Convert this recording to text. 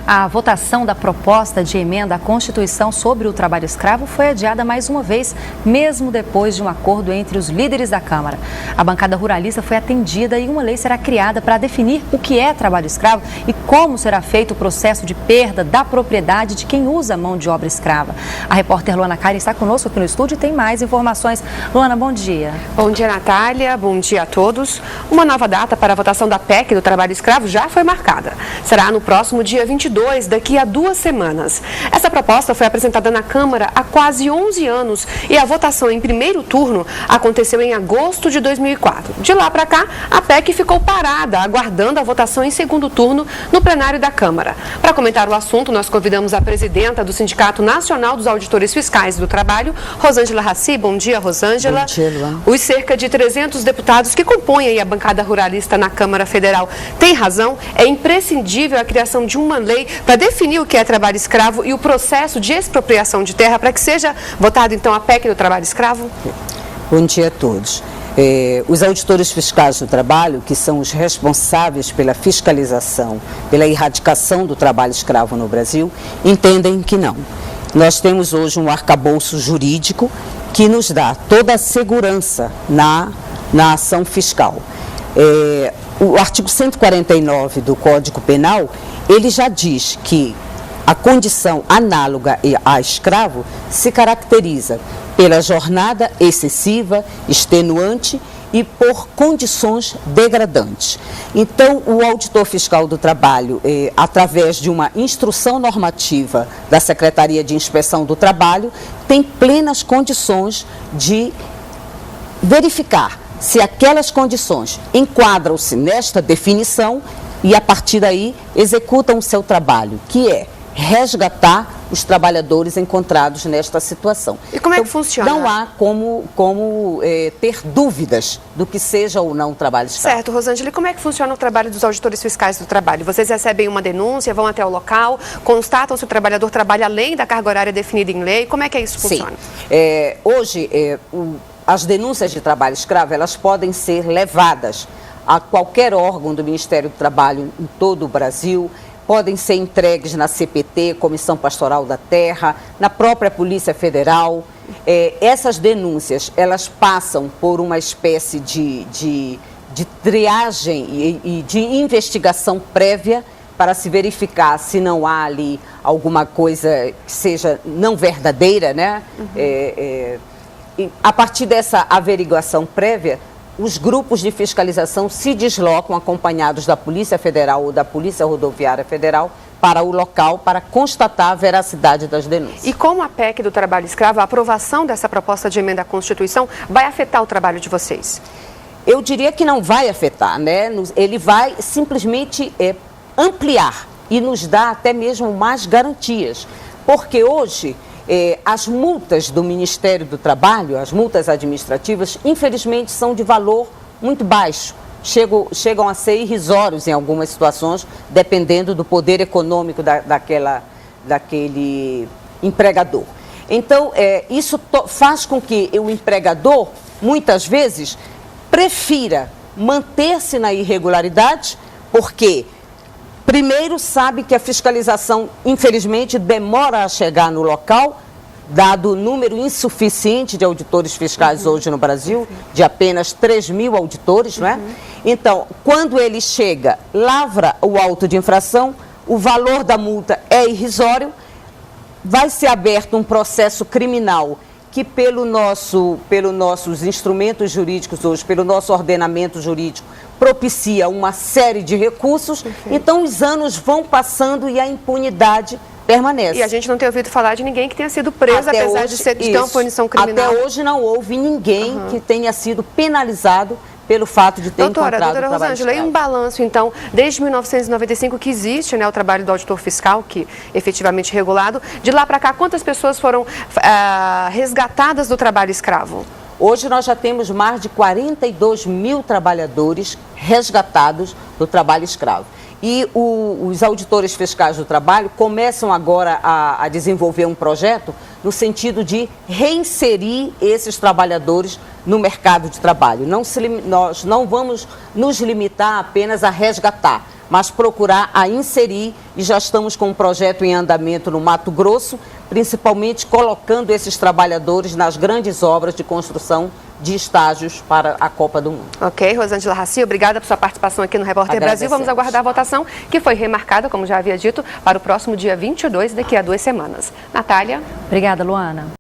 A votação da proposta de emenda à Constituição sobre o trabalho escravo foi adiada mais uma vez, mesmo depois de um acordo entre os líderes da Câmara. A bancada ruralista foi atendida e uma lei será criada para definir o que é trabalho escravo e como será feito o processo de perda da propriedade de quem usa a mão de obra escrava. A repórter Luana Karen está conosco aqui no estúdio e tem mais informações. Luana, bom dia. Bom dia, Natália. Bom dia a todos. Uma nova data para a votação da PEC do trabalho escravo já foi marcada. Será no próximo dia 22, daqui a 2 semanas. Essa proposta foi apresentada na Câmara há quase 11 anos e a votação em primeiro turno aconteceu em agosto de 2004. De lá para cá, a PEC ficou parada, aguardando a votação em segundo turno no plenário da Câmara. Para comentar o assunto, nós convidamos a presidenta do Sindicato Nacional dos Auditores Fiscais do Trabalho, Rosângela Raci. Bom dia, Rosângela. Bom dia, Luana. Os cerca de 300 deputados que compõem aí a bancada ruralista na Câmara Federal têm razão. É imprescindível a criação de uma lei para definir o que é trabalho escravo e o processo de expropriação de terra para que seja votado, então, a PEC do trabalho escravo? Bom dia a todos. Os auditores fiscais do trabalho, que são os responsáveis pela fiscalização, pela erradicação do trabalho escravo no Brasil, entendem que não. Nós temos hoje um arcabouço jurídico que nos dá toda a segurança na ação fiscal. O artigo 149 do Código Penal, ele já diz que a condição análoga a escravo se caracteriza pela jornada excessiva, extenuante e por condições degradantes. Então, o auditor fiscal do trabalho, através de uma instrução normativa da Secretaria de Inspeção do Trabalho, tem plenas condições de verificar se aquelas condições enquadram-se nesta definição e, a partir daí, executam o seu trabalho, que é resgatar os trabalhadores encontrados nesta situação. E como é que funciona? Não há como ter dúvidas do que seja ou não o trabalho escravo. Certo, Rosângela, e como é que funciona o trabalho dos auditores fiscais do trabalho? Vocês recebem uma denúncia, vão até o local, constatam se o trabalhador trabalha além da carga horária definida em lei? Como é que isso funciona? Sim. Hoje, as denúncias de trabalho escravo, elas podem ser levadas a qualquer órgão do Ministério do Trabalho em todo o Brasil, podem ser entregues na CPT, Comissão Pastoral da Terra, na própria Polícia Federal. Essas denúncias, elas passam por uma espécie de triagem e de investigação prévia para se verificar se não há ali alguma coisa que seja não verdadeira, né? E a partir dessa averiguação prévia, os grupos de fiscalização se deslocam acompanhados da Polícia Federal ou da Polícia Rodoviária Federal para o local para constatar a veracidade das denúncias. E como a PEC do trabalho escravo, a aprovação dessa proposta de emenda à Constituição vai afetar o trabalho de vocês? Eu diria que não vai afetar, né? Ele vai simplesmente ampliar e nos dar até mesmo mais garantias, porque hoje as multas do Ministério do Trabalho, as multas administrativas, infelizmente são de valor muito baixo, chegam a ser irrisórios em algumas situações, dependendo do poder econômico daquele empregador. Então, isso faz com que o empregador, muitas vezes, prefira manter-se na irregularidade, porque primeiro, sabe que a fiscalização, infelizmente, demora a chegar no local, dado o número insuficiente de auditores fiscais hoje no Brasil, de apenas 3.000 auditores, não é? Então, quando ele chega, lavra o auto de infração, o valor da multa é irrisório, vai ser aberto um processo criminal que pelos nossos instrumentos jurídicos hoje, pelo nosso ordenamento jurídico, propicia uma série de recursos. Então os anos vão passando e a impunidade permanece. E a gente não tem ouvido falar de ninguém que tenha sido preso, até apesar hoje, de ter uma punição criminal. Até hoje não houve ninguém que tenha sido penalizado pelo fato de ter encontrado doutora o trabalho Rosângela, e um balanço, então, desde 1995 que existe, né, o trabalho do auditor fiscal, que efetivamente regulado. De lá para cá, quantas pessoas foram resgatadas do trabalho escravo? Hoje nós já temos mais de 42.000 trabalhadores resgatados do trabalho escravo. E os auditores fiscais do trabalho começam agora a desenvolver um projeto no sentido de reinserir esses trabalhadores no mercado de trabalho. Nós não vamos nos limitar apenas a resgatar, mas procurar a inserir, e já estamos com um projeto em andamento no Mato Grosso, principalmente colocando esses trabalhadores nas grandes obras de construção de estágios para a Copa do Mundo. Ok, Rosângela Raci, obrigada por sua participação aqui no Repórter Brasil. Vamos aguardar a votação, que foi remarcada, como já havia dito, para o próximo dia 22, daqui a 2 semanas. Natália. Obrigada, Luana.